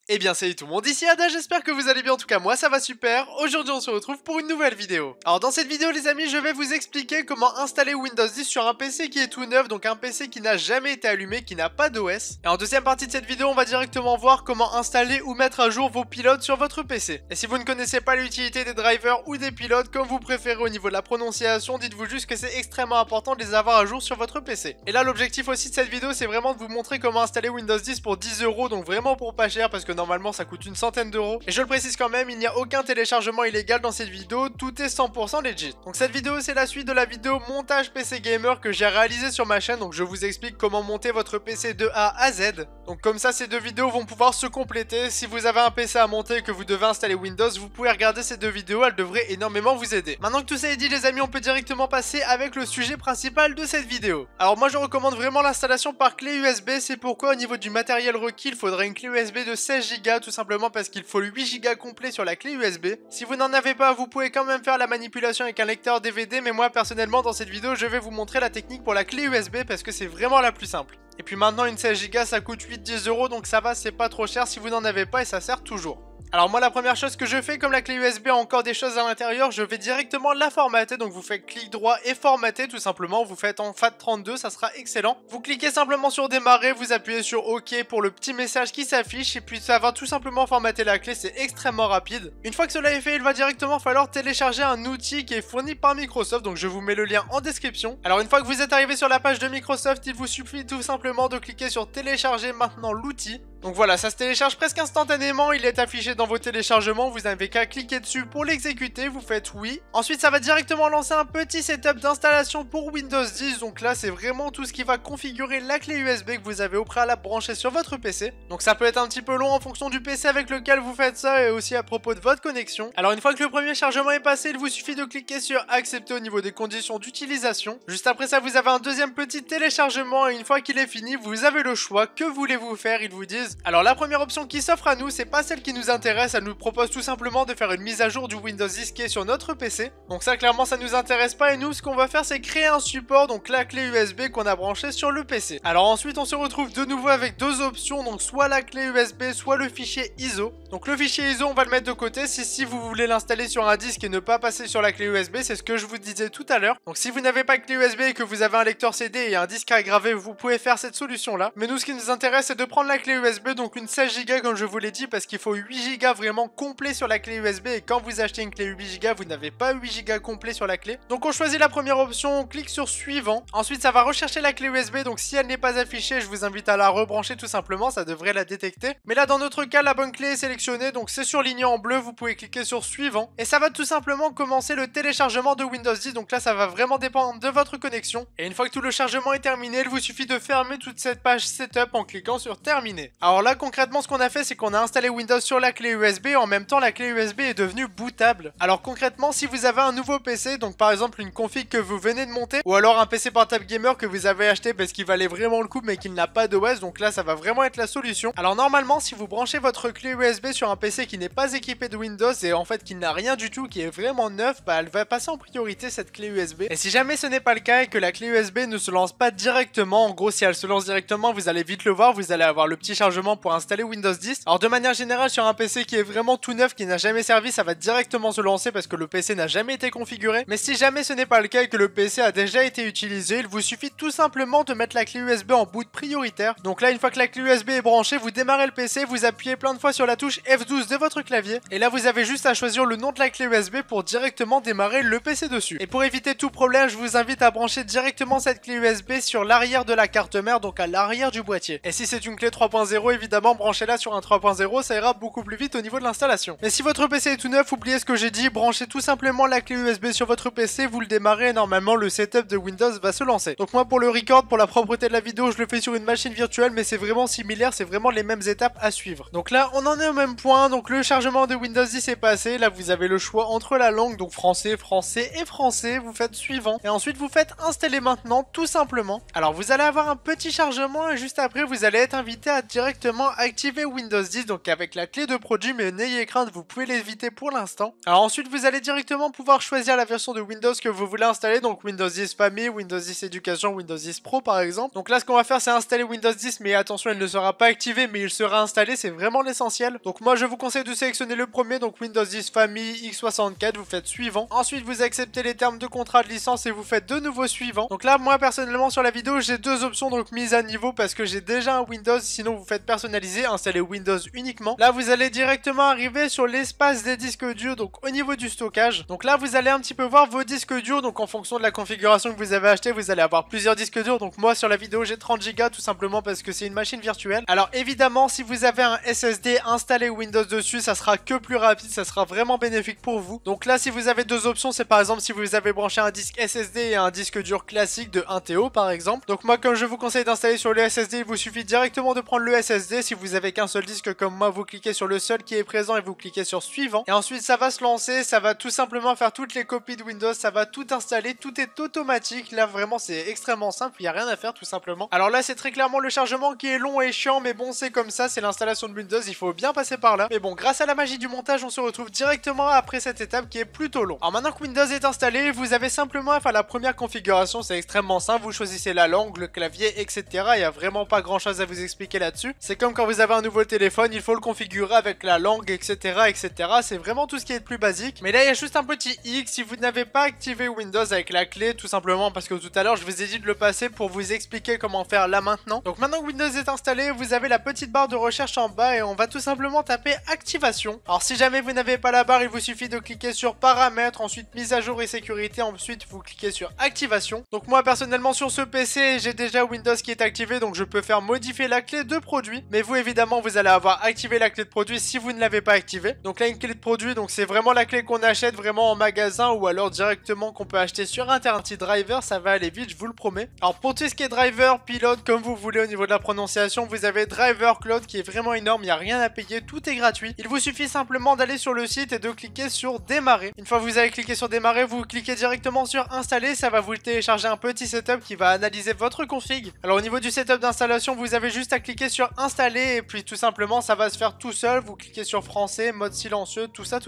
Eh bien salut tout le monde, ici Ada, j'espère que vous allez bien, en tout cas moi ça va super. Aujourd'hui on se retrouve pour une nouvelle vidéo. Alors dans cette vidéo les amis, je vais vous expliquer comment installer Windows 10 sur un PC qui est tout neuf, donc un PC qui n'a jamais été allumé, qui n'a pas d'OS. Et en deuxième partie de cette vidéo, on va directement voir comment installer ou mettre à jour vos pilotes sur votre PC. Et si vous ne connaissez pas l'utilité des drivers ou des pilotes, comme vous préférez au niveau de la prononciation, dites-vous juste que c'est extrêmement important de les avoir à jour sur votre PC. Et là l'objectif aussi de cette vidéo, c'est vraiment de vous montrer comment installer Windows 10 pour 10€, donc vraiment pour pas cher, parce que normalement ça coûte une centaine d'euros. Et je le précise quand même, il n'y a aucun téléchargement illégal dans cette vidéo, tout est 100% legit. Donc cette vidéo c'est la suite de la vidéo montage PC Gamer que j'ai réalisé sur ma chaîne, donc je vous explique comment monter votre PC de A à Z. Donc comme ça ces deux vidéos vont pouvoir se compléter. Si vous avez un PC à monter et que vous devez installer Windows, vous pouvez regarder ces deux vidéos, elles devraient énormément vous aider. Maintenant que tout ça est dit les amis, on peut directement passer avec le sujet principal de cette vidéo. Alors moi je recommande vraiment l'installation par clé USB, c'est pourquoi au niveau du matériel requis, il faudrait une clé USB de 16 Go tout simplement parce qu'il faut 8 Go complet sur la clé USB. Si vous n'en avez pas, vous pouvez quand même faire la manipulation avec un lecteur DVD, mais moi personnellement dans cette vidéo je vais vous montrer la technique pour la clé USB parce que c'est vraiment la plus simple. Et puis maintenant une 16 Go ça coûte 8-10€, donc ça va, c'est pas trop cher si vous n'en avez pas et ça sert toujours. Alors moi la première chose que je fais, comme la clé USB a encore des choses à l'intérieur, je vais directement la formater. Donc vous faites clic droit et formater tout simplement, vous faites en FAT32, ça sera excellent. Vous cliquez simplement sur démarrer, vous appuyez sur OK pour le petit message qui s'affiche et puis ça va tout simplement formater la clé, c'est extrêmement rapide. Une fois que cela est fait, il va directement falloir télécharger un outil qui est fourni par Microsoft, donc je vous mets le lien en description. Alors une fois que vous êtes arrivé sur la page de Microsoft, il vous suffit tout simplement de cliquer sur télécharger maintenant l'outil. Donc voilà, ça se télécharge presque instantanément, il est affiché dans vos téléchargements, vous n'avez qu'à cliquer dessus pour l'exécuter, vous faites oui. Ensuite ça va directement lancer un petit setup d'installation pour Windows 10, donc là c'est vraiment tout ce qui va configurer la clé USB que vous avez au préalable branchée sur votre PC. Donc ça peut être un petit peu long en fonction du PC avec lequel vous faites ça et aussi à propos de votre connexion. Alors une fois que le premier chargement est passé, il vous suffit de cliquer sur accepter au niveau des conditions d'utilisation. Juste après ça vous avez un deuxième petit téléchargement et une fois qu'il est fini, vous avez le choix, que voulez-vous faire, ils vous disent. Alors la première option qui s'offre à nous, c'est pas celle qui nous intéresse, elle nous propose tout simplement de faire une mise à jour du Windows 10 qui est sur notre PC. Donc ça clairement ça nous intéresse pas et nous ce qu'on va faire c'est créer un support, donc la clé USB qu'on a branchée sur le PC. Alors ensuite on se retrouve de nouveau avec deux options, donc soit la clé USB, soit le fichier ISO. Donc le fichier ISO on va le mettre de côté, si vous voulez l'installer sur un disque et ne pas passer sur la clé USB, c'est ce que je vous disais tout à l'heure. Donc si vous n'avez pas de clé USB et que vous avez un lecteur CD et un disque à graver, vous pouvez faire cette solution là. Mais nous ce qui nous intéresse c'est de prendre la clé USB, donc une 16 Go comme je vous l'ai dit, parce qu'il faut 8 Go vraiment complet sur la clé USB et quand vous achetez une clé 8 Go vous n'avez pas 8 Go complet sur la clé. Donc on choisit la première option, on clique sur suivant. Ensuite ça va rechercher la clé USB, donc si elle n'est pas affichée je vous invite à la rebrancher tout simplement, ça devrait la détecter. Mais là dans notre cas la bonne clé est sélectionnée, donc c'est surligné en bleu, vous pouvez cliquer sur suivant et ça va tout simplement commencer le téléchargement de Windows 10. Donc là ça va vraiment dépendre de votre connexion et une fois que tout le chargement est terminé, il vous suffit de fermer toute cette page setup en cliquant sur terminer. Alors là concrètement ce qu'on a fait c'est qu'on a installé Windows sur la clé USB et en même temps la clé USB est devenue bootable. Alors concrètement si vous avez un nouveau PC, donc par exemple une config que vous venez de monter ou alors un PC portable gamer que vous avez acheté parce qu'il valait vraiment le coup mais qu'il n'a pas d'OS, donc là ça va vraiment être la solution. Alors normalement si vous branchez votre clé USB sur un PC qui n'est pas équipé de Windows et en fait qui n'a rien du tout, qui est vraiment neuf, bah elle va passer en priorité cette clé USB. Et si jamais ce n'est pas le cas et que la clé USB ne se lance pas directement, en gros si elle se lance directement vous allez vite le voir, vous allez avoir le petit chargement pour installer Windows 10. Alors de manière générale sur un PC qui est vraiment tout neuf, qui n'a jamais servi, ça va directement se lancer parce que le PC n'a jamais été configuré. Mais si jamais ce n'est pas le cas et que le PC a déjà été utilisé, il vous suffit tout simplement de mettre la clé USB en boot prioritaire. Donc là une fois que la clé USB est branchée, vous démarrez le PC, vous appuyez plein de fois sur la touche F12 de votre clavier et là vous avez juste à choisir le nom de la clé USB pour directement démarrer le PC dessus. Et pour éviter tout problème, je vous invite à brancher directement cette clé USB sur l'arrière de la carte mère, donc à l'arrière du boîtier. Et si c'est une clé 3.0 évidemment branchez-la sur un 3.0, ça ira beaucoup plus vite au niveau de l'installation. Mais si votre PC est tout neuf, oubliez ce que j'ai dit, branchez tout simplement la clé USB sur votre PC, vous le démarrez et normalement le setup de Windows va se lancer. Donc moi pour le record, pour la propreté de la vidéo, je le fais sur une machine virtuelle mais c'est vraiment similaire, c'est vraiment les mêmes étapes à suivre. Donc là on en est au même point, donc le chargement de Windows 10 est passé, là vous avez le choix entre la langue, donc français, français et français, vous faites suivant et ensuite vous faites installer maintenant tout simplement. Alors vous allez avoir un petit chargement et juste après vous allez être invité à directement directement activer Windows 10 donc avec la clé de produit, mais n'ayez crainte, vous pouvez l'éviter pour l'instant. Alors ensuite vous allez directement pouvoir choisir la version de Windows que vous voulez installer, donc Windows 10 Famille, Windows 10 Éducation, Windows 10 Pro par exemple. Donc là ce qu'on va faire c'est installer Windows 10, mais attention, elle ne sera pas activée mais il sera installé, c'est vraiment l'essentiel. Donc moi je vous conseille de sélectionner le premier, donc Windows 10 Famille x64, vous faites suivant. Ensuite vous acceptez les termes de contrat de licence et vous faites de nouveau suivant. Donc là moi personnellement sur la vidéo j'ai deux options, donc mise à niveau parce que j'ai déjà un Windows, sinon vous faites personnaliser, installer Windows uniquement. Là vous allez directement arriver sur l'espace des disques durs, donc au niveau du stockage. Donc là vous allez un petit peu voir vos disques durs, donc en fonction de la configuration que vous avez acheté, vous allez avoir plusieurs disques durs. Donc moi sur la vidéo j'ai 30 Go tout simplement parce que c'est une machine virtuelle. Alors évidemment si vous avez un SSD installé Windows dessus, ça sera que plus rapide, ça sera vraiment bénéfique pour vous. Donc là si vous avez deux options, c'est par exemple si vous avez branché un disque SSD et un disque dur classique de 1 TO par exemple. Donc moi comme je vous conseille d'installer sur le SSD, il vous suffit directement de prendre le SSD. Si vous avez qu'un seul disque comme moi, vous cliquez sur le seul qui est présent et vous cliquez sur suivant. Et ensuite ça va se lancer, ça va tout simplement faire toutes les copies de Windows, ça va tout installer, tout est automatique. Là vraiment c'est extrêmement simple, il n'y a rien à faire tout simplement. Alors là c'est très clairement le chargement qui est long et chiant, mais bon c'est comme ça, c'est l'installation de Windows, il faut bien passer par là. Mais bon, grâce à la magie du montage, on se retrouve directement après cette étape qui est plutôt long. Alors maintenant que Windows est installé, vous avez simplement à faire la première configuration, c'est extrêmement simple, vous choisissez la langue, le clavier, etc. Il n'y a vraiment pas grand chose à vous expliquer là-dessus. C'est comme quand vous avez un nouveau téléphone, il faut le configurer avec la langue, etc. etc. C'est vraiment tout ce qui est le plus basique. Mais là il y a juste un petit X si vous n'avez pas activé Windows avec la clé, tout simplement parce que tout à l'heure je vous ai dit de le passer pour vous expliquer comment faire là maintenant. Donc maintenant que Windows est installé, vous avez la petite barre de recherche en bas et on va tout simplement taper activation. Alors si jamais vous n'avez pas la barre, il vous suffit de cliquer sur paramètres, ensuite mise à jour et sécurité, ensuite vous cliquez sur activation. Donc moi personnellement sur ce PC j'ai déjà Windows qui est activé, donc je peux faire modifier la clé de produit, mais vous évidemment vous allez avoir activé la clé de produit si vous ne l'avez pas activée. Donc là une clé de produit, donc c'est vraiment la clé qu'on achète vraiment en magasin ou alors directement qu'on peut acheter sur internet. Driver, ça va aller vite, je vous le promets. Alors pour tout ce qui est driver, pilote, comme vous voulez au niveau de la prononciation, vous avez Driver Cloud qui est vraiment énorme, il n'y a rien à payer, tout est gratuit. Il vous suffit simplement d'aller sur le site et de cliquer sur démarrer. Une fois que vous avez cliqué sur démarrer, vous cliquez directement sur installer, ça va vous télécharger un petit setup qui va analyser votre config. Alors au niveau du setup d'installation, vous avez juste à cliquer sur installer et puis tout simplement ça va se faire tout seul. Vous cliquez sur français, mode silencieux, tout ça.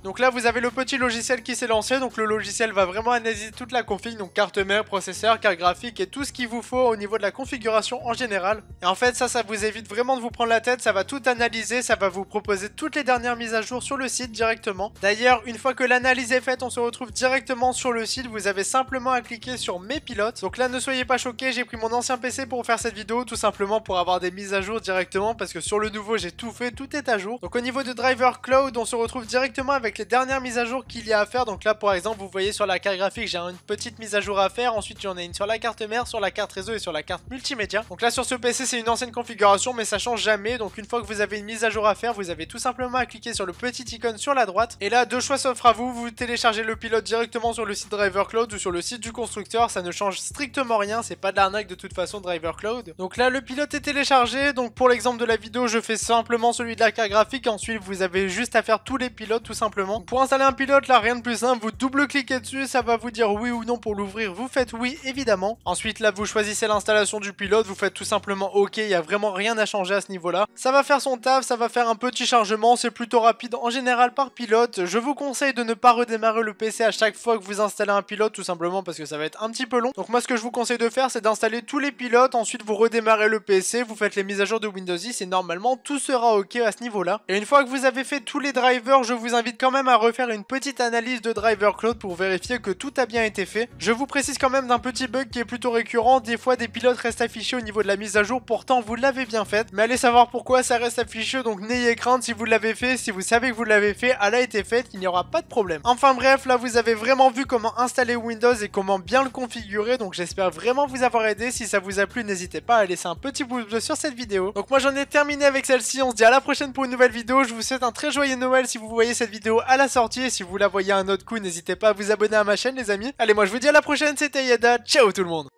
Donc là vous avez le petit logiciel qui s'est lancé, donc le logiciel va vraiment analyser toute la config, donc carte mère, processeur, carte graphique et tout ce qu'il vous faut au niveau de la configuration en général. Et en fait ça vous évite vraiment de vous prendre la tête, ça va tout analyser, ça va vous proposer toutes les dernières mises à jour sur le site directement. D'ailleurs une fois que l'analyse est faite, on se retrouve directement sur le site, vous avez simplement à cliquer sur mes pilotes. Donc là ne soyez pas choqués, j'ai pris mon ancien PC pour faire cette vidéo, tout simplement pour avoir des mises à jour directement, parce que sur le nouveau j'ai tout fait, tout est à jour. Donc au niveau de Driver Cloud, on se retrouve directement avec les dernières mises à jour qu'il y a à faire. Donc là par exemple vous voyez sur la carte graphique j'ai une petite mise à jour à faire, ensuite il y en a une sur la carte mère, sur la carte réseau et sur la carte multimédia. Donc là sur ce PC c'est une ancienne configuration mais ça change jamais, donc une fois que vous avez une mise à jour à faire, vous avez tout simplement à cliquer sur le petit icône sur la droite et là deux choix s'offrent à vous, vous téléchargez le pilote directement sur le site Driver Cloud ou sur le site du constructeur, ça ne change strictement rien, c'est pas de l'arnaque de toute façon Driver Cloud. Donc là le pilote est téléchargé, donc pour l'exemple de la vidéo je fais simplement celui de la carte graphique, ensuite vous avez juste à faire tous les pilotes tout simplement. Pour installer un pilote là rien de plus simple, vous double-cliquez dessus, ça va vous dire oui ou non pour l'ouvrir, vous faites oui évidemment. Ensuite là vous choisissez l'installation du pilote, vous faites tout simplement ok, il n'y a vraiment rien à changer à ce niveau là. Ça va faire son taf, ça va faire un petit chargement, c'est plutôt rapide en général par pilote. Je vous conseille de ne pas redémarrer le PC à chaque fois que vous installez un pilote tout simplement parce que ça va être un petit peu long. Donc moi ce que je vous conseille de faire c'est d'installer tous les pilotes, ensuite vous redémarrez le PC, vous faites les mises à jour de Windows 10 et normalement tout sera ok à ce niveau là. Et une fois que vous avez fait tous les drivers, je vous invite quand même à refaire une petite analyse de Driver Cloud pour vérifier que tout a bien été fait. Je vous précise quand même d'un petit bug qui est plutôt récurrent, des fois des pilotes restent affichés au niveau de la mise à jour, pourtant vous l'avez bien faite, mais allez savoir pourquoi ça reste affiché, donc n'ayez crainte si vous l'avez fait, si vous savez que vous l'avez fait, elle a été faite, il n'y aura pas de problème. Enfin bref, là vous avez vraiment vu comment installer Windows et comment bien le configurer, donc j'espère vraiment vous avoir aidé. Si ça vous a plu, n'hésitez pas à laisser un petit pouce bleu sur cette vidéo. Donc moi j'en ai terminé avec celle-ci, on se dit à la prochaine pour une nouvelle vidéo. Je vous souhaite un très joyeux Noël si vous voyez cette vidéo à la sortie, et si vous la voyez un autre coup, n'hésitez pas à vous abonner à ma chaîne les amis. Allez, moi je vous dis à la prochaine, c'était Yada, ciao tout le monde.